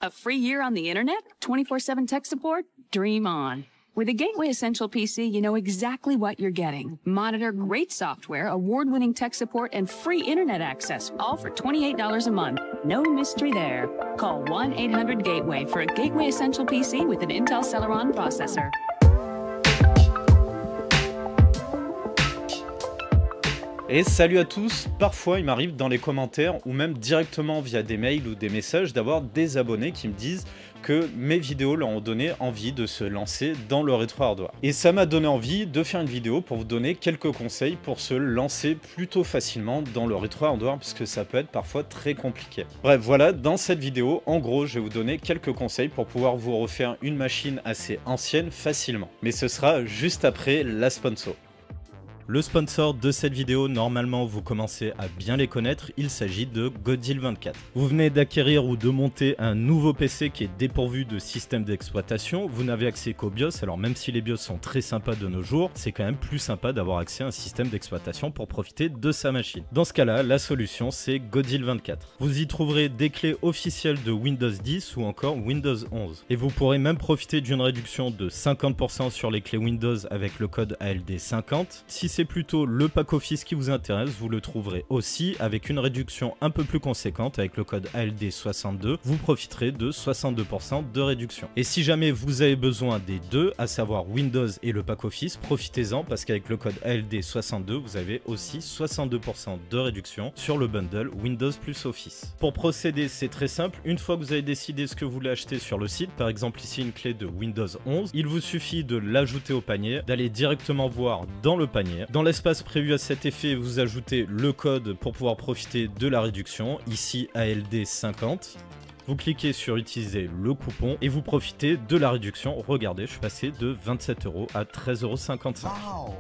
A free year on the internet? 24/7 tech support? Dream on. With a Gateway Essential PC, you know exactly what you're getting. Monitor, great software, award-winning tech support, and free internet access, all for $28 a month. No mystery there. Call 1-800-GATEWAY for a Gateway Essential PC with an Intel Celeron processor. Et salut à tous, parfois il m'arrive dans les commentaires ou même directement via des mails ou des messages d'avoir des abonnés qui me disent que mes vidéos leur ont donné envie de se lancer dans le rétro hardware. Et ça m'a donné envie de faire une vidéo pour vous donner quelques conseils pour se lancer plutôt facilement dans le rétro hardware parce que ça peut être parfois très compliqué. Bref, voilà, dans cette vidéo, en gros, je vais vous donner quelques conseils pour pouvoir vous refaire une machine assez ancienne facilement. Mais ce sera juste après la sponsor. Le sponsor de cette vidéo, normalement vous commencez à bien les connaître, il s'agit de Godil24. Vous venez d'acquérir ou de monter un nouveau PC qui est dépourvu de système d'exploitation, vous n'avez accès qu'au BIOS, alors même si les BIOS sont très sympas de nos jours, c'est quand même plus sympa d'avoir accès à un système d'exploitation pour profiter de sa machine. Dans ce cas-là, la solution c'est Godil24. Vous y trouverez des clés officielles de Windows 10 ou encore Windows 11. Et vous pourrez même profiter d'une réduction de 50% sur les clés Windows avec le code ALD50. Si c'est plutôt le pack office qui vous intéresse, vous le trouverez aussi avec une réduction un peu plus conséquente avec le code ALD62, vous profiterez de 62% de réduction. Et si jamais vous avez besoin des deux, à savoir Windows et le pack office, profitez-en parce qu'avec le code ALD62, vous avez aussi 62% de réduction sur le bundle Windows plus Office. Pour procéder, c'est très simple, une fois que vous avez décidé ce que vous voulez acheter sur le site, par exemple ici une clé de Windows 11, il vous suffit de l'ajouter au panier, d'aller directement voir dans le panier. Dans l'espace prévu à cet effet, vous ajoutez le code pour pouvoir profiter de la réduction, ici ALD50. Vous cliquez sur utiliser le coupon et vous profitez de la réduction. Regardez, je suis passé de 27 € à 13,55 €. Wow.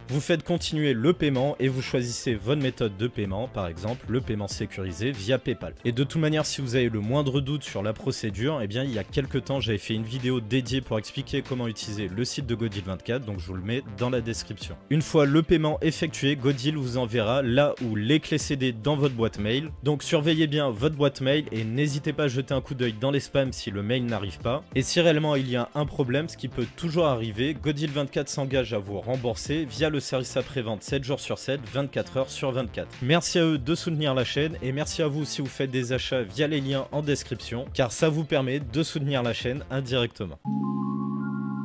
Vous faites continuer le paiement et vous choisissez votre méthode de paiement, par exemple le paiement sécurisé via PayPal. Et de toute manière, si vous avez le moindre doute sur la procédure, eh bien il y a quelques temps j'avais fait une vidéo dédiée pour expliquer comment utiliser le site de Godil24, donc je vous le mets dans la description. Une fois le paiement effectué, Godil vous enverra là où les clés CD dans votre boîte mail. Donc surveillez bien votre boîte mail et n'hésitez pas à jeter un coup d'œil dans les spams si le mail n'arrive pas. Et si réellement il y a un problème, ce qui peut toujours arriver, Godil24 s'engage à vous rembourser via le service après-vente 7 jours sur 7, 24 heures sur 24. Merci à eux de soutenir la chaîne et merci à vous si vous faites des achats via les liens en description car ça vous permet de soutenir la chaîne indirectement.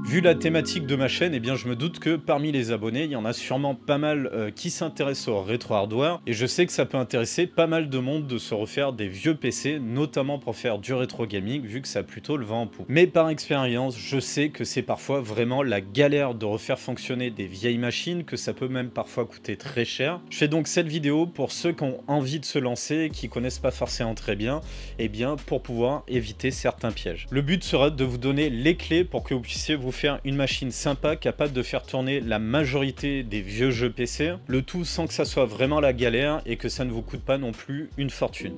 Vu la thématique de ma chaîne, eh bien je me doute que parmi les abonnés, il y en a sûrement pas mal qui s'intéressent au rétro hardware et je sais que ça peut intéresser pas mal de monde de se refaire des vieux PC, notamment pour faire du rétro gaming vu que ça a plutôt le vent en poupe. Mais par expérience, je sais que c'est parfois vraiment la galère de refaire fonctionner des vieilles machines, que ça peut même parfois coûter très cher. Je fais donc cette vidéo pour ceux qui ont envie de se lancer, qui connaissent pas forcément très bien, et bien pour pouvoir éviter certains pièges. Le but sera de vous donner les clés pour que vous puissiez vous faire une machine sympa capable de faire tourner la majorité des vieux jeux PC, le tout sans que ça soit vraiment la galère et que ça ne vous coûte pas non plus une fortune.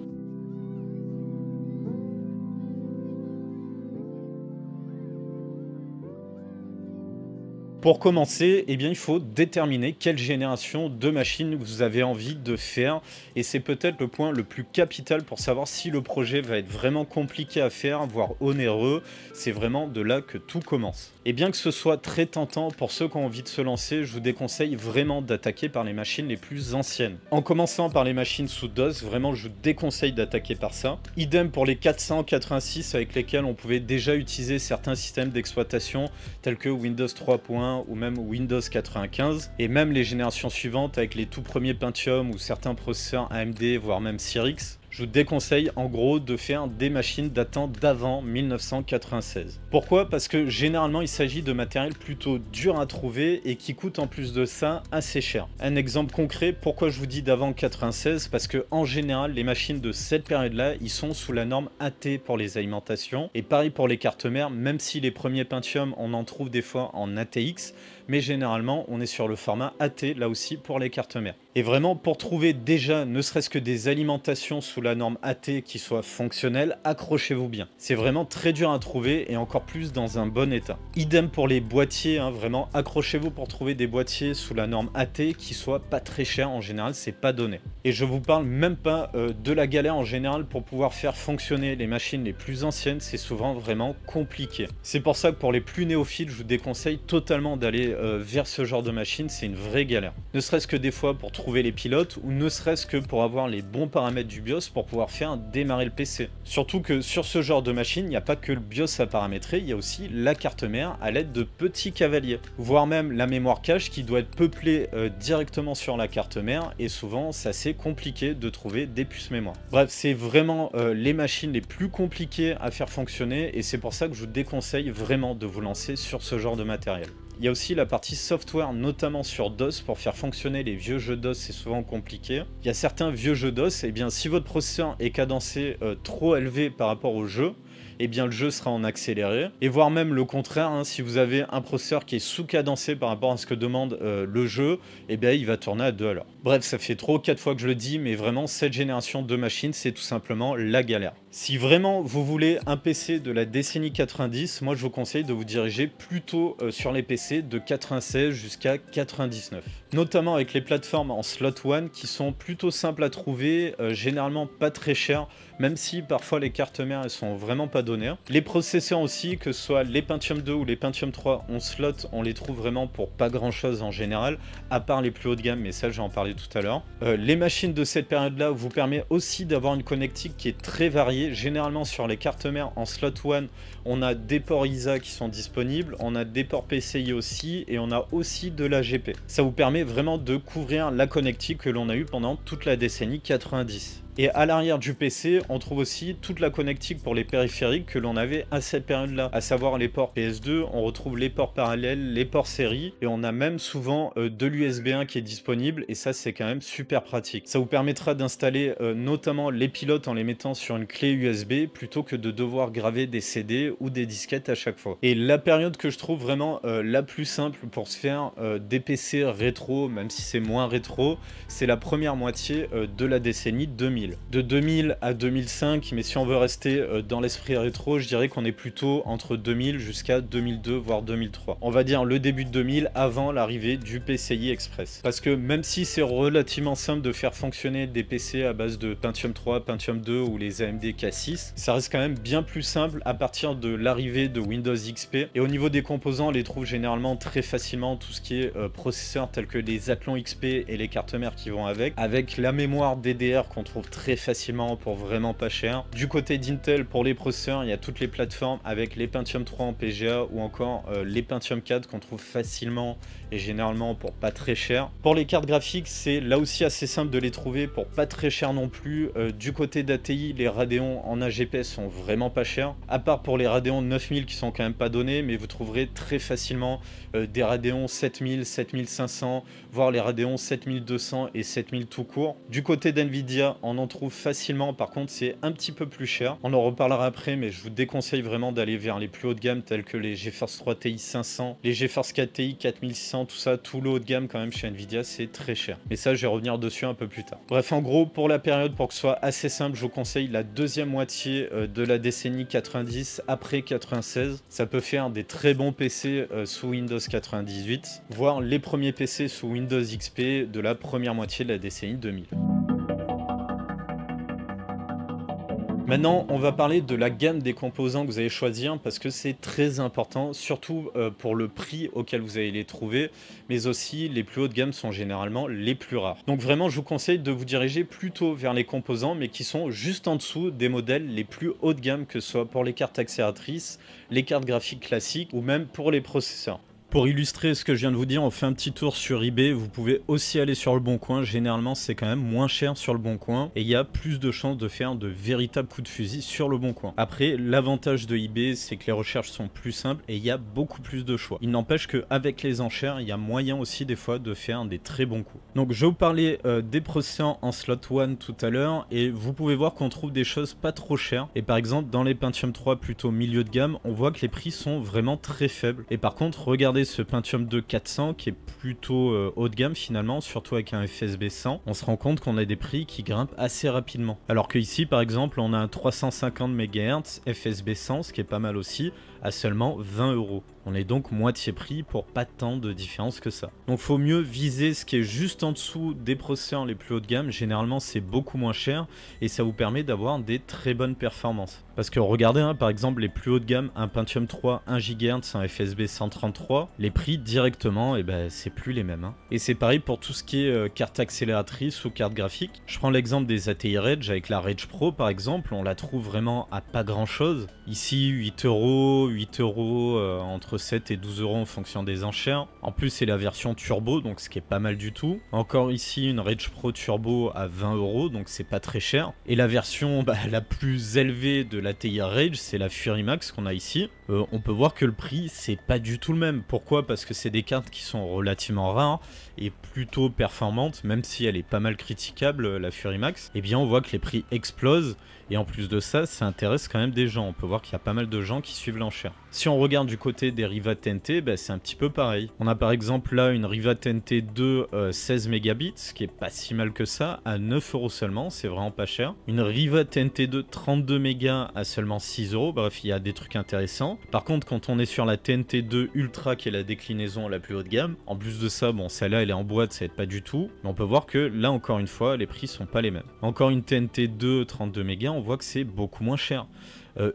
Pour commencer, eh bien, il faut déterminer quelle génération de machines vous avez envie de faire et c'est peut-être le point le plus capital pour savoir si le projet va être vraiment compliqué à faire, voire onéreux. C'est vraiment de là que tout commence. Et bien que ce soit très tentant pour ceux qui ont envie de se lancer, je vous déconseille vraiment d'attaquer par les machines les plus anciennes. En commençant par les machines sous DOS, vraiment je vous déconseille d'attaquer par ça. Idem pour les 486 avec lesquels on pouvait déjà utiliser certains systèmes d'exploitation tels que Windows 3.1 ou même Windows 95 et même les générations suivantes avec les tout premiers Pentium ou certains processeurs AMD voire même Cyrix. Je vous déconseille en gros de faire des machines datant d'avant 1996. Pourquoi? Parce que généralement il s'agit de matériel plutôt dur à trouver et qui coûte en plus de ça assez cher. Un exemple concret, pourquoi je vous dis d'avant 96? Parce que en général les machines de cette période là ils sont sous la norme AT pour les alimentations et pareil pour les cartes mères, même si les premiers Pentium on en trouve des fois en ATX, mais généralement on est sur le format AT là aussi pour les cartes mères. Et vraiment, pour trouver déjà ne serait-ce que des alimentations sous la norme AT qui soient fonctionnelles, accrochez-vous bien. C'est vraiment très dur à trouver et encore plus dans un bon état. Idem pour les boîtiers, hein, vraiment accrochez-vous pour trouver des boîtiers sous la norme AT qui soient pas très chers. En général, c'est pas donné. Et je vous parle même pas de la galère en général pour pouvoir faire fonctionner les machines les plus anciennes, c'est souvent vraiment compliqué. C'est pour ça que pour les plus néophytes, je vous déconseille totalement d'aller vers ce genre de machine, c'est une vraie galère. Ne serait-ce que des fois pour trouver les pilotes ou ne serait-ce que pour avoir les bons paramètres du BIOS pour pouvoir faire démarrer le PC. Surtout que sur ce genre de machine, il n'y a pas que le BIOS à paramétrer, il y a aussi la carte mère à l'aide de petits cavaliers, voire même la mémoire cache qui doit être peuplée directement sur la carte mère et souvent c'est assez compliqué de trouver des puces mémoire. Bref, c'est vraiment les machines les plus compliquées à faire fonctionner et c'est pour ça que je vous déconseille vraiment de vous lancer sur ce genre de matériel. Il y a aussi la partie software, notamment sur DOS, pour faire fonctionner les vieux jeux DOS, c'est souvent compliqué. Il y a certains vieux jeux DOS, et bien si votre processeur est cadencé trop élevé par rapport au jeu, et bien le jeu sera en accéléré. Et voire même le contraire, hein, si vous avez un processeur qui est sous-cadencé par rapport à ce que demande le jeu, et bien il va tourner à 2 à l'heure. Bref, ça fait 3 ou 4 fois que je le dis, mais vraiment cette génération de machines, c'est tout simplement la galère. Si vraiment vous voulez un PC de la décennie 90, moi je vous conseille de vous diriger plutôt sur les PC de 96 jusqu'à 99. Notamment avec les plateformes en slot 1 qui sont plutôt simples à trouver, généralement pas très chères, même si parfois les cartes mères elles sont vraiment pas données. Les processeurs aussi, que ce soit les Pentium 2 ou les Pentium 3 en slot, on les trouve vraiment pour pas grand chose en général, à part les plus haut de gamme, mais ça je vais en parler tout à l'heure. Les machines de cette période-là vous permettent aussi d'avoir une connectique qui est très variée. Généralement sur les cartes mères en slot 1, on a des ports ISA qui sont disponibles, on a des ports PCI aussi, et on a aussi de l'AGP. Ça vous permet vraiment de couvrir la connectique que l'on a eu pendant toute la décennie 90. Et à l'arrière du PC, on trouve aussi toute la connectique pour les périphériques que l'on avait à cette période-là, à savoir les ports PS2, on retrouve les ports parallèles, les ports série, et on a même souvent de l'USB 1 qui est disponible, et ça c'est quand même super pratique. Ça vous permettra d'installer notamment les pilotes en les mettant sur une clé USB, plutôt que de devoir graver des CD ou des disquettes à chaque fois. Et la période que je trouve vraiment la plus simple pour se faire des PC rétro, même si c'est moins rétro, c'est la première moitié de la décennie 2000. De 2000 à 2005, mais si on veut rester dans l'esprit rétro, je dirais qu'on est plutôt entre 2000 jusqu'à 2002, voire 2003. On va dire le début de 2000 avant l'arrivée du PCI Express. Parce que même si c'est relativement simple de faire fonctionner des PC à base de Pentium 3, Pentium 2 ou les AMD K6, ça reste quand même bien plus simple à partir de l'arrivée de Windows XP. Et au niveau des composants, on les trouve généralement très facilement, tout ce qui est processeurs tels que les Athlon XP et les cartes mères qui vont avec la mémoire DDR qu'on trouve très facilement pour vraiment pas cher. Du côté d'Intel, pour les processeurs, il y a toutes les plateformes avec les Pentium 3 en PGA ou encore les Pentium 4 qu'on trouve facilement et généralement pour pas très cher. Pour les cartes graphiques, c'est là aussi assez simple de les trouver pour pas très cher non plus. Du côté d'ATI, les Radeon en AGP sont vraiment pas chers, à part pour les Radeon 9000 qui sont quand même pas donnés, mais vous trouverez très facilement des Radeon 7000, 7500, voire les Radeon 7200 et 7000 tout court. Du côté d'NVIDIA, on en trouve facilement, par contre c'est un petit peu plus cher. On en reparlera après, mais je vous déconseille vraiment d'aller vers les plus haut de gamme tels que les GeForce 3 Ti 500, les GeForce 4 Ti 4600, tout ça, tout le haut de gamme quand même chez Nvidia, c'est très cher. Mais ça, je vais revenir dessus un peu plus tard. Bref, en gros, pour la période, pour que ce soit assez simple, je vous conseille la deuxième moitié de la décennie 90 après 96. Ça peut faire des très bons PC sous Windows 98, voire les premiers PC sous Windows XP de la première moitié de la décennie 2000. Maintenant, on va parler de la gamme des composants que vous allez choisir parce que c'est très important, surtout pour le prix auquel vous allez les trouver, mais aussi les plus hauts de gamme sont généralement les plus rares. Donc vraiment, je vous conseille de vous diriger plutôt vers les composants, mais qui sont juste en dessous des modèles les plus hauts de gamme, que ce soit pour les cartes accélératrices, les cartes graphiques classiques ou même pour les processeurs. Pour illustrer ce que je viens de vous dire, on fait un petit tour sur eBay. Vous pouvez aussi aller sur le Bon Coin. Généralement, c'est quand même moins cher sur le Bon Coin. Et il y a plus de chances de faire de véritables coups de fusil sur le Bon Coin. Après, l'avantage de eBay, c'est que les recherches sont plus simples et il y a beaucoup plus de choix. Il n'empêche qu'avec les enchères, il y a moyen aussi des fois de faire des très bons coups. Donc, je vais vous parler des processeurs en slot 1 tout à l'heure. Et vous pouvez voir qu'on trouve des choses pas trop chères. Et par exemple, dans les Pentium 3 plutôt milieu de gamme, on voit que les prix sont vraiment très faibles. Et par contre, regardez regarder ce Pentium 2 400 qui est plutôt haut de gamme finalement, surtout avec un FSB 100, on se rend compte qu'on a des prix qui grimpent assez rapidement. Alors que ici par exemple on a un 350 MHz FSB 100, ce qui est pas mal aussi, à seulement 20 €. On est donc moitié prix pour pas tant de différence que ça. Donc faut mieux viser ce qui est juste en dessous des processeurs les plus haut de gamme. Généralement c'est beaucoup moins cher et ça vous permet d'avoir des très bonnes performances. Parce que regardez hein, par exemple les plus haut de gamme, un Pentium 3 1 GHz, un FSB 133, les prix directement c'est plus les mêmes. Hein. Et c'est pareil pour tout ce qui est carte accélératrice ou carte graphique. Je prends l'exemple des ATI Rage avec la Rage Pro par exemple, on la trouve vraiment à pas grand chose. Ici 8 €, 8 € entre 7 et 12 € en fonction des enchères. En plus c'est la version turbo donc ce qui est pas mal du tout. Encore ici une Rage Pro turbo à 20 € donc c'est pas très cher. Et la version la plus élevée de la TI Rage c'est la Fury Max qu'on a ici. On peut voir que le prix c'est pas du tout le même. Pourquoi? Parce que c'est des cartes qui sont relativement rares et plutôt performantes, même si elle est pas mal critiquable la Fury Max. Et bien on voit que les prix explosent. Et en plus de ça, ça intéresse quand même des gens. On peut voir qu'il y a pas mal de gens qui suivent l'enchère. Si on regarde du côté des Riva TNT, c'est un petit peu pareil. On a par exemple là une Riva TNT 2 16 mégabits, qui est pas si mal que ça, à 9 € seulement, c'est vraiment pas cher. Une Riva TNT 2 32 mégas à seulement 6 €, bref, il y a des trucs intéressants. Par contre, quand on est sur la TNT 2 Ultra, qui est la déclinaison la plus haut de gamme, en plus de ça, bon, celle-là elle est en boîte, ça aide pas du tout. Mais on peut voir que là, encore une fois, les prix sont pas les mêmes. Encore une TNT 2 32 mégas, on voit que c'est beaucoup moins cher.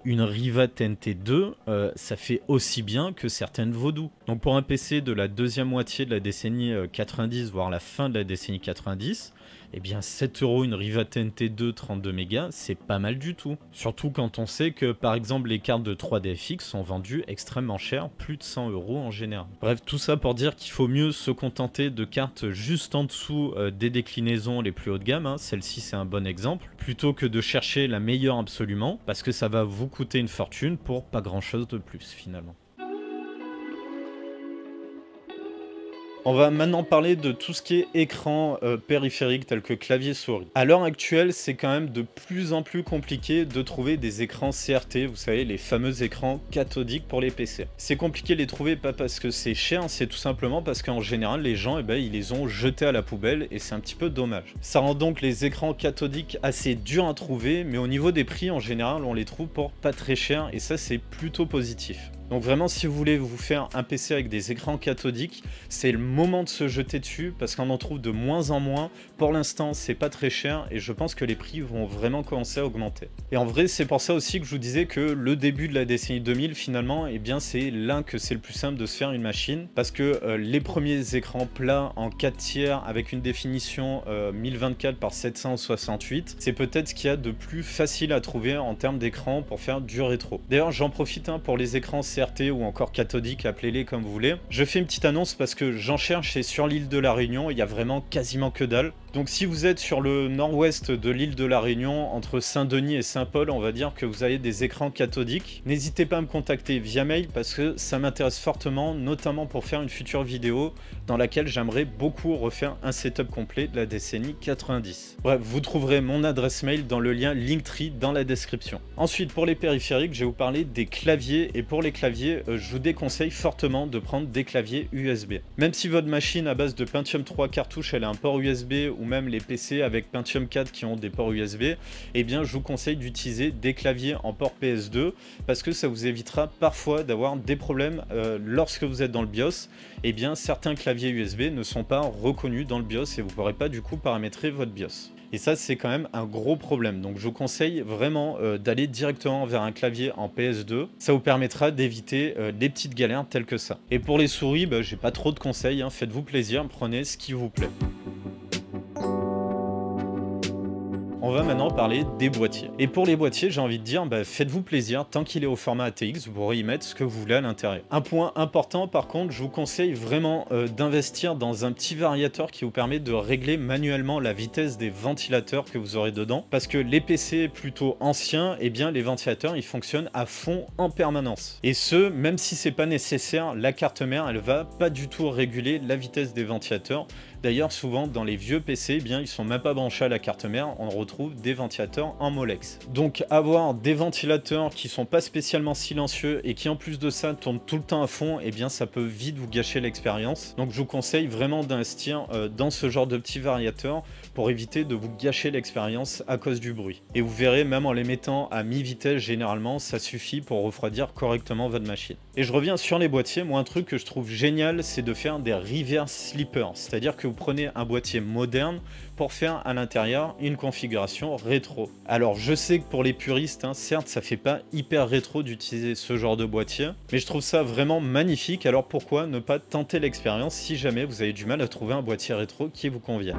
Une Riva TNT 2, ça fait aussi bien que certaines Voodoo. Donc pour un PC de la deuxième moitié de la décennie 90, voire la fin de la décennie 90, eh bien 7 € une Riva TNT 2 32 mégas, c'est pas mal du tout. Surtout quand on sait que par exemple les cartes de 3DFX sont vendues extrêmement cher, plus de 100 € en général. Bref, tout ça pour dire qu'il faut mieux se contenter de cartes juste en dessous des déclinaisons les plus haut de gamme, hein. Celle-ci c'est un bon exemple, plutôt que de chercher la meilleure absolument, parce que ça va vous coûter une fortune pour pas grand chose de plus finalement. On va maintenant parler de tout ce qui est écran périphérique tel que clavier souris. À l'heure actuelle, c'est quand même de plus en plus compliqué de trouver des écrans CRT, vous savez, les fameux écrans cathodiques pour les PC. C'est compliqué de les trouver, pas parce que c'est cher, c'est tout simplement parce qu'en général, les gens, ils les ont jetés à la poubelle et c'est un petit peu dommage. Ça rend donc les écrans cathodiques assez durs à trouver, mais au niveau des prix, en général, on les trouve pour pas très cher et ça, c'est plutôt positif. Donc vraiment, si vous voulez vous faire un PC avec des écrans cathodiques, c'est le moment de se jeter dessus parce qu'on en trouve de moins en moins. Pour l'instant, c'est pas très cher et je pense que les prix vont vraiment commencer à augmenter. Et en vrai, c'est pour ça aussi que je vous disais que le début de la décennie 2000, finalement, c'est là que c'est le plus simple de se faire une machine parce que les premiers écrans plats en 4 tiers avec une définition 1024 par 768, c'est peut-être ce qu'il y a de plus facile à trouver en termes d'écran pour faire du rétro. D'ailleurs, j'en profite pour les écrans CRT ou encore cathodique, appelez-les comme vous voulez. Je fais une petite annonce parce que j'en cherche et sur l'île de la Réunion, il y a vraiment quasiment que dalle. Donc si vous êtes sur le nord-ouest de l'île de la Réunion, entre Saint-Denis et Saint-Paul, on va dire que vous avez des écrans cathodiques. N'hésitez pas à me contacter via mail parce que ça m'intéresse fortement, notamment pour faire une future vidéo dans laquelle j'aimerais beaucoup refaire un setup complet de la décennie 90. Bref, vous trouverez mon adresse mail dans le lien Linktree dans la description. Ensuite, pour les périphériques, je vais vous parler des claviers et pour les claviers, je vous déconseille fortement de prendre des claviers USB. Même si votre machine à base de Pentium 3 cartouche, elle a un port USB ou même les PC avec Pentium 4 qui ont des ports USB, eh bien je vous conseille d'utiliser des claviers en port PS2 parce que ça vous évitera parfois d'avoir des problèmes lorsque vous êtes dans le BIOS. Eh bien certains claviers USB ne sont pas reconnus dans le BIOS et vous ne pourrez pas du coup paramétrer votre BIOS. Et ça, c'est quand même un gros problème. Donc, je vous conseille vraiment d'aller directement vers un clavier en PS2. Ça vous permettra d'éviter des petites galères telles que ça. Et pour les souris, j'ai pas trop de conseils. Faites-vous plaisir, prenez ce qui vous plaît. On va maintenant parler des boîtiers. Et pour les boîtiers, j'ai envie de dire, faites-vous plaisir, tant qu'il est au format ATX, vous pourrez y mettre ce que vous voulez à l'intérieur. Un point important par contre, je vous conseille vraiment d'investir dans un petit variateur qui vous permet de régler manuellement la vitesse des ventilateurs que vous aurez dedans. Parce que les PC plutôt anciens, eh bien les ventilateurs, ils fonctionnent à fond en permanence. Et ce, même si c'est pas nécessaire, la carte mère, elle va pas du tout réguler la vitesse des ventilateurs. D'ailleurs, souvent dans les vieux PC, eh bien, ils sont même pas branchés à la carte mère, on retrouve des ventilateurs en Molex. Donc avoir des ventilateurs qui sont pas spécialement silencieux et qui en plus de ça tournent tout le temps à fond, eh bien ça peut vite vous gâcher l'expérience. Donc je vous conseille vraiment d'investir dans ce genre de petits variateurs pour éviter de vous gâcher l'expérience à cause du bruit. Et vous verrez, même en les mettant à mi-vitesse, généralement, ça suffit pour refroidir correctement votre machine. Et je reviens sur les boîtiers. Moi, un truc que je trouve génial, c'est de faire des reverse slippers. C'est-à-dire que vous prenez un boîtier moderne pour faire à l'intérieur une configuration rétro. Alors, je sais que pour les puristes, certes, ça fait pas hyper rétro d'utiliser ce genre de boîtier, mais je trouve ça vraiment magnifique. Alors, pourquoi ne pas tenter l'expérience si jamais vous avez du mal à trouver un boîtier rétro qui vous convient?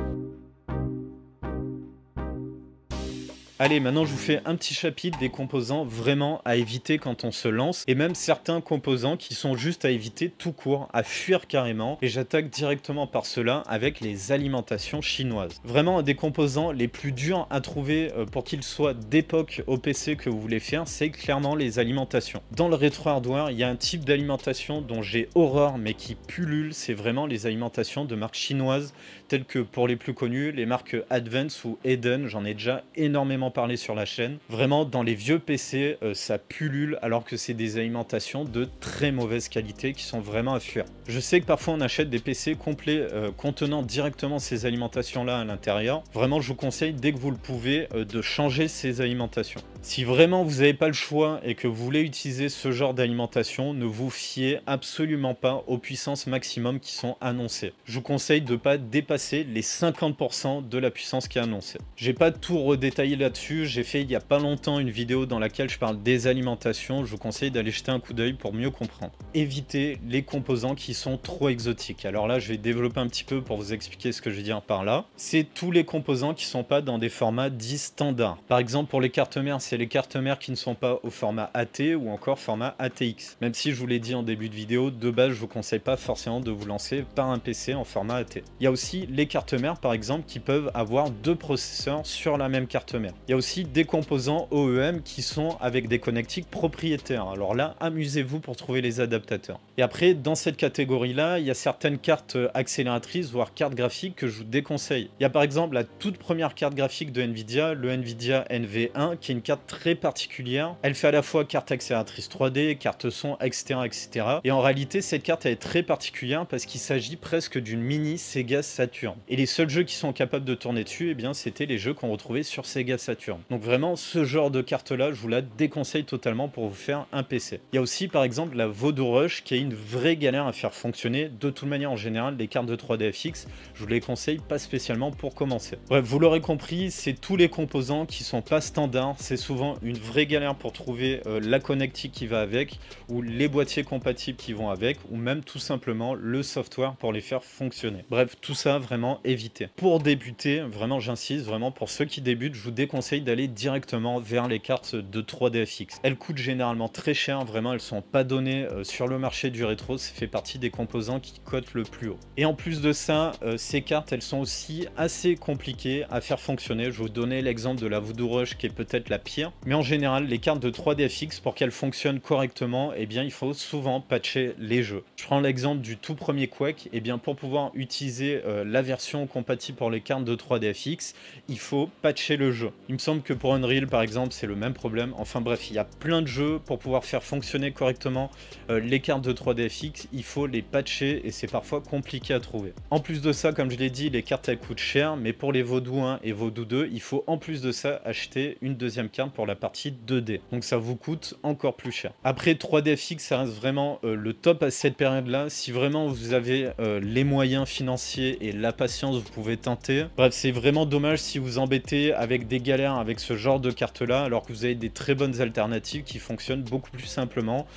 Allez, maintenant je vous fais un petit chapitre des composants vraiment à éviter quand on se lance, et même certains composants qui sont juste à éviter tout court, à fuir carrément, et j'attaque directement par cela avec les alimentations chinoises. Vraiment, un des composants les plus durs à trouver pour qu'ils soient d'époque au PC que vous voulez faire, c'est clairement les alimentations. Dans le rétro hardware, il y a un type d'alimentation dont j'ai horreur mais qui pullule, c'est vraiment les alimentations de marques chinoises, telles que pour les plus connus, les marques Advance ou Eden, j'en ai déjà énormément parler sur la chaîne. Vraiment, dans les vieux PC, ça pullule alors que c'est des alimentations de très mauvaise qualité qui sont vraiment à fuir. Je sais que parfois on achète des PC complets contenant directement ces alimentations-là à l'intérieur. Vraiment, je vous conseille, dès que vous le pouvez, de changer ces alimentations. Si vraiment vous n'avez pas le choix et que vous voulez utiliser ce genre d'alimentation, ne vous fiez absolument pas aux puissances maximum qui sont annoncées. Je vous conseille de ne pas dépasser les 50% de la puissance qui est annoncée. J'ai pas tout redétaillé là-dessus, j'ai fait il n'y a pas longtemps une vidéo dans laquelle je parle des alimentations, je vous conseille d'aller jeter un coup d'œil pour mieux comprendre. Évitez les composants qui sont trop exotiques. Alors là, je vais développer un petit peu pour vous expliquer ce que je veux dire par là. C'est tous les composants qui ne sont pas dans des formats dits standards. Par exemple, pour les cartes mères, c'est les cartes mères qui ne sont pas au format AT ou encore format ATX. Même si je vous l'ai dit en début de vidéo, de base, je vous conseille pas forcément de vous lancer par un PC en format AT. Il y a aussi les cartes mères, par exemple, qui peuvent avoir deux processeurs sur la même carte mère. Il y a aussi des composants OEM qui sont avec des connectiques propriétaires. Alors là, amusez-vous pour trouver les adaptateurs. Et après, dans cette catégorie-là, il y a certaines cartes accélératrices, voire cartes graphiques que je vous déconseille. Il y a par exemple la toute première carte graphique de Nvidia, le Nvidia NV1, qui est une carte très particulière. Elle fait à la fois carte accélératrice 3D, carte son, etc., etc. Et en réalité, cette carte elle est très particulière parce qu'il s'agit presque d'une mini Sega Saturn. Et les seuls jeux qui sont capables de tourner dessus, eh bien, c'était les jeux qu'on retrouvait sur Sega Saturn. Donc vraiment, ce genre de carte-là, je vous la déconseille totalement pour vous faire un PC. Il y a aussi, par exemple, la Voodoo Rush, qui est une vraie galère à faire fonctionner. De toute manière, en général, les cartes de 3DFX, je vous les conseille pas spécialement pour commencer. Bref, vous l'aurez compris, c'est tous les composants qui sont pas standards. C'est souvent une vraie galère pour trouver la connectique qui va avec, ou les boîtiers compatibles qui vont avec, ou même tout simplement le software pour les faire fonctionner. Bref, tout ça, vraiment évitez. Pour débuter, vraiment j'insiste, vraiment pour ceux qui débutent, je vous déconseille d'aller directement vers les cartes de 3DFX. Elles coûtent généralement très cher, vraiment elles sont pas données sur le marché du rétro, ça fait partie des composants qui cotent le plus haut. Et en plus de ça, ces cartes elles sont aussi assez compliquées à faire fonctionner. Je vais vous donner l'exemple de la Voodoo Rush qui est peut-être la pire, mais en général les cartes de 3DFX pour qu'elles fonctionnent correctement, eh bien il faut souvent patcher les jeux. Je prends l'exemple du tout premier Quake, eh bien pour pouvoir utiliser la version compatible pour les cartes de 3DFX, il faut patcher le jeu. Il me semble que pour Unreal par exemple c'est le même problème. Enfin bref, il y a plein de jeux pour pouvoir faire fonctionner correctement les cartes de 3DFX, il faut les patcher et c'est parfois compliqué à trouver. En plus de ça, comme je l'ai dit, les cartes elles coûtent cher, mais pour les Voodoo 1 et Voodoo 2, il faut en plus de ça acheter une deuxième carte pour la partie 2D. Donc ça vous coûte encore plus cher. Après 3DFX, ça reste vraiment le top à cette période-là. Si vraiment vous avez les moyens financiers et la patience, vous pouvez tenter. Bref, c'est vraiment dommage si vous embêtez avec des galères avec ce genre de carte-là, alors que vous avez des très bonnes alternatives qui fonctionnent beaucoup plus simplement,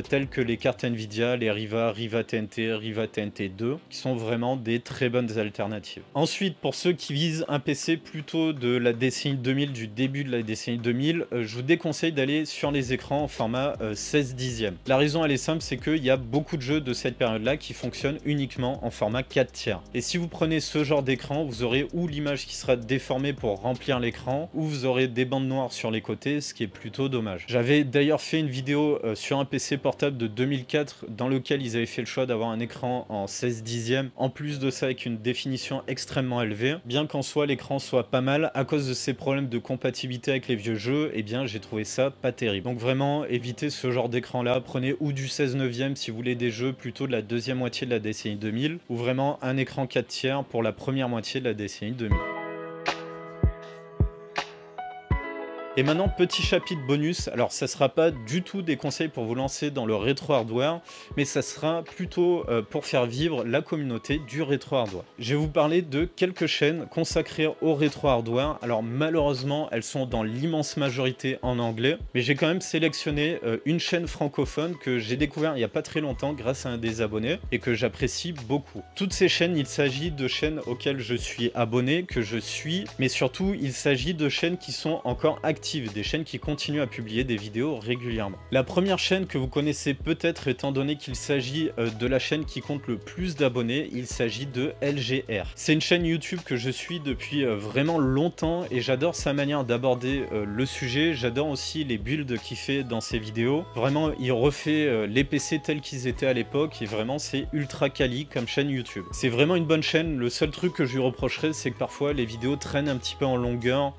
telles que les cartes Nvidia, les Riva TNT, Riva TNT 2, qui sont vraiment des très bonnes alternatives. Ensuite, pour ceux qui visent un PC plutôt de la décennie 2000, du début de la décennie 2000, 2000, je vous déconseille d'aller sur les écrans en format 16 dixièmes. La raison elle est simple, c'est qu'il y a beaucoup de jeux de cette période-là qui fonctionnent uniquement en format 4 tiers. Et si vous prenez ce genre d'écran, vous aurez ou l'image qui sera déformée pour remplir l'écran, ou vous aurez des bandes noires sur les côtés, ce qui est plutôt dommage. J'avais d'ailleurs fait une vidéo sur un PC portable de 2004 dans lequel ils avaient fait le choix d'avoir un écran en 16 dixièmes, en plus de ça avec une définition extrêmement élevée. Bien qu'en soi l'écran soit pas mal, à cause de ces problèmes de compatibilité avec les vieux jeux, eh bien j'ai trouvé ça pas terrible. Donc vraiment évitez ce genre d'écran là, prenez ou du 16 neuvième si vous voulez des jeux plutôt de la deuxième moitié de la décennie 2000, ou vraiment un écran 4 tiers pour la première moitié de la décennie 2000. Et maintenant, petit chapitre bonus, alors ça sera pas du tout des conseils pour vous lancer dans le rétro hardware, mais ça sera plutôt pour faire vivre la communauté du rétro hardware. Je vais vous parler de quelques chaînes consacrées au rétro hardware. Alors malheureusement, elles sont dans l'immense majorité en anglais, mais j'ai quand même sélectionné une chaîne francophone que j'ai découvert il n'y a pas très longtemps grâce à un des abonnés et que j'apprécie beaucoup. Toutes ces chaînes, il s'agit de chaînes auxquelles je suis abonné, que je suis, mais surtout il s'agit de chaînes qui sont encore actives, des chaînes qui continuent à publier des vidéos régulièrement. La première chaîne que vous connaissez peut-être, étant donné qu'il s'agit de la chaîne qui compte le plus d'abonnés, il s'agit de LGR. C'est une chaîne YouTube que je suis depuis vraiment longtemps et j'adore sa manière d'aborder le sujet. J'adore aussi les builds qu'il fait dans ses vidéos. Vraiment, il refait les PC tels qu'ils étaient à l'époque et vraiment c'est ultra quali comme chaîne YouTube. C'est vraiment une bonne chaîne. Le seul truc que je lui reprocherais, c'est que parfois les vidéos traînent un petit peu en longueur.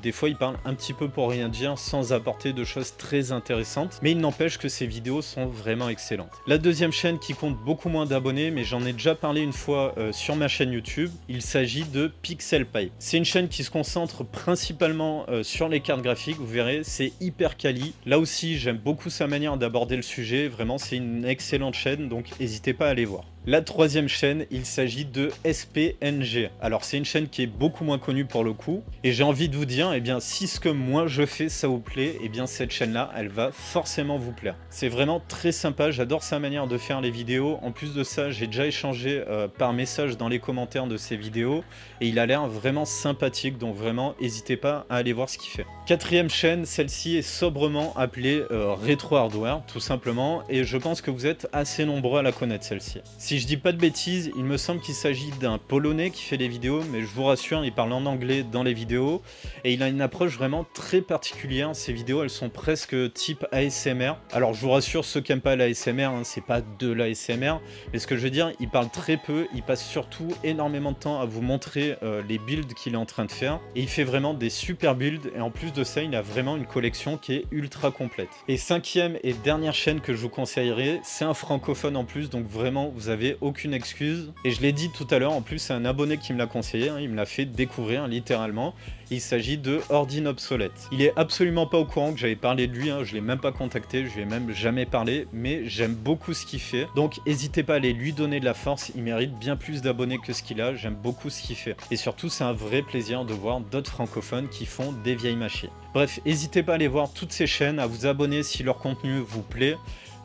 Des fois il parle un petit peu pour rien dire sans apporter de choses très intéressantes, mais il n'empêche que ces vidéos sont vraiment excellentes. La deuxième chaîne qui compte beaucoup moins d'abonnés, mais j'en ai déjà parlé une fois sur ma chaîne YouTube, il s'agit de PixelPipe. C'est une chaîne qui se concentre principalement sur les cartes graphiques, vous verrez c'est hyper quali. Là aussi j'aime beaucoup sa manière d'aborder le sujet, vraiment c'est une excellente chaîne, donc n'hésitez pas à aller voir. La troisième chaîne, il s'agit de SPNG. Alors c'est une chaîne qui est beaucoup moins connue pour le coup, et j'ai envie de vous dire, eh bien si ce que moi je fais ça vous plaît, eh bien cette chaîne là, elle va forcément vous plaire. C'est vraiment très sympa, j'adore sa manière de faire les vidéos. En plus de ça, j'ai déjà échangé par message dans les commentaires de ses vidéos, et il a l'air vraiment sympathique, donc vraiment n'hésitez pas à aller voir ce qu'il fait. Quatrième chaîne, celle-ci est sobrement appelée Rétro Hardware, tout simplement, et je pense que vous êtes assez nombreux à la connaître celle-ci. Si je dis pas de bêtises, il me semble qu'il s'agit d'un Polonais qui fait des vidéos, mais je vous rassure, il parle en anglais dans les vidéos et il a une approche vraiment très particulière. Ses vidéos, elles sont presque type ASMR. Alors je vous rassure, ceux qui n'aiment pas l'ASMR, hein, c'est pas de l'ASMR, mais ce que je veux dire, il parle très peu, il passe surtout énormément de temps à vous montrer les builds qu'il est en train de faire et il fait vraiment des super builds et en plus de ça, il a vraiment une collection qui est ultra complète. Et cinquième et dernière chaîne que je vous conseillerais, c'est un francophone en plus, donc vraiment vous avez aucune excuse. Et je l'ai dit tout à l'heure, en plus c'est un abonné qui me l'a conseillé, hein, il me l'a fait découvrir littéralement. Il s'agit de Ordine Obsolète. Il est absolument pas au courant que j'avais parlé de lui, hein, je l'ai même pas contacté, je lui ai même jamais parlé, mais j'aime beaucoup ce qu'il fait. Donc n'hésitez pas à aller lui donner de la force, il mérite bien plus d'abonnés que ce qu'il a, j'aime beaucoup ce qu'il fait. Et surtout c'est un vrai plaisir de voir d'autres francophones qui font des vieilles machines. Bref, n'hésitez pas à aller voir toutes ces chaînes, à vous abonner si leur contenu vous plaît.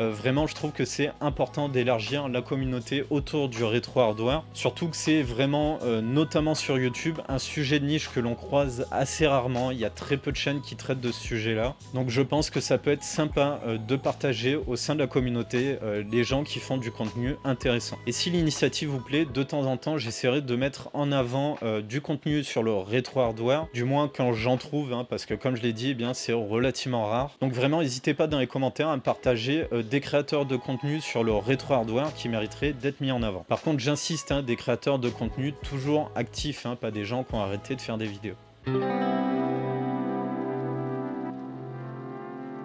Vraiment je trouve que c'est important d'élargir la communauté autour du rétro hardware, surtout que c'est vraiment notamment sur YouTube un sujet de niche que l'on croise assez rarement. Il y a très peu de chaînes qui traitent de ce sujet là, donc je pense que ça peut être sympa de partager au sein de la communauté les gens qui font du contenu intéressant. Et si l'initiative vous plaît, de temps en temps j'essaierai de mettre en avant du contenu sur le rétro hardware, du moins quand j'en trouve, hein, parce que comme je l'ai dit, eh bien c'est relativement rare. Donc vraiment n'hésitez pas dans les commentaires à me partager des créateurs de contenu sur le rétro hardware qui mériteraient d'être mis en avant. Par contre j'insiste, hein, des créateurs de contenu toujours actifs, hein, pas des gens qui ont arrêté de faire des vidéos.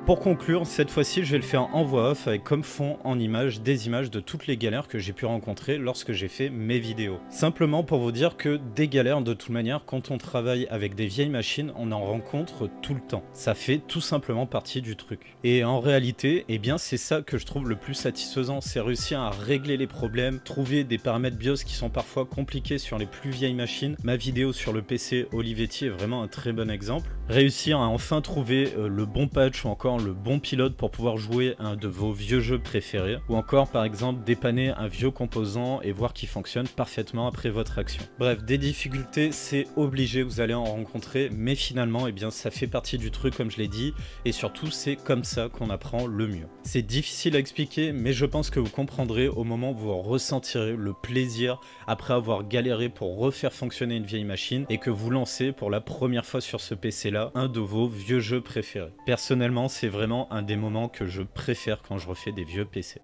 Pour conclure, cette fois-ci, je vais le faire en voix off avec comme fond en image des images de toutes les galères que j'ai pu rencontrer lorsque j'ai fait mes vidéos. Simplement pour vous dire que des galères, de toute manière, quand on travaille avec des vieilles machines, on en rencontre tout le temps. Ça fait tout simplement partie du truc. Et en réalité, eh bien, c'est ça que je trouve le plus satisfaisant, c'est réussir à régler les problèmes, trouver des paramètres BIOS qui sont parfois compliqués sur les plus vieilles machines. Ma vidéo sur le PC Olivetti est vraiment un très bon exemple. Réussir à enfin trouver le bon patch ou encore le bon pilote pour pouvoir jouer un de vos vieux jeux préférés, ou encore par exemple dépanner un vieux composant et voir qu'il fonctionne parfaitement après votre action. Bref, des difficultés c'est obligé, vous allez en rencontrer, mais finalement eh bien ça fait partie du truc comme je l'ai dit, et surtout c'est comme ça qu'on apprend le mieux. C'est difficile à expliquer, mais je pense que vous comprendrez au moment où vous ressentirez le plaisir après avoir galéré pour refaire fonctionner une vieille machine et que vous lancez pour la première fois sur ce PC là un de vos vieux jeux préférés. Personnellement c'est vraiment un des moments que je préfère quand je refais des vieux PC.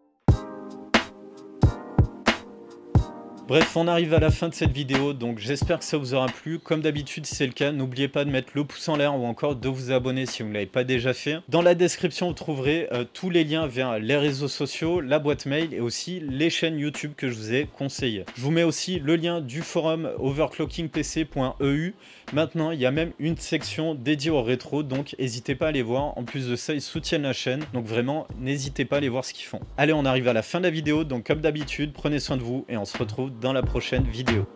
Bref, on arrive à la fin de cette vidéo, donc j'espère que ça vous aura plu. Comme d'habitude, si c'est le cas, n'oubliez pas de mettre le pouce en l'air ou encore de vous abonner si vous ne l'avez pas déjà fait. Dans la description, vous trouverez tous les liens vers les réseaux sociaux, la boîte mail et aussi les chaînes YouTube que je vous ai conseillées. Je vous mets aussi le lien du forum overclockingpc.eu. Maintenant, il y a même une section dédiée au rétro, donc n'hésitez pas à aller voir. En plus de ça, ils soutiennent la chaîne, donc vraiment, n'hésitez pas à aller voir ce qu'ils font. Allez, on arrive à la fin de la vidéo, donc comme d'habitude, prenez soin de vous et on se retrouve dans la prochaine vidéo.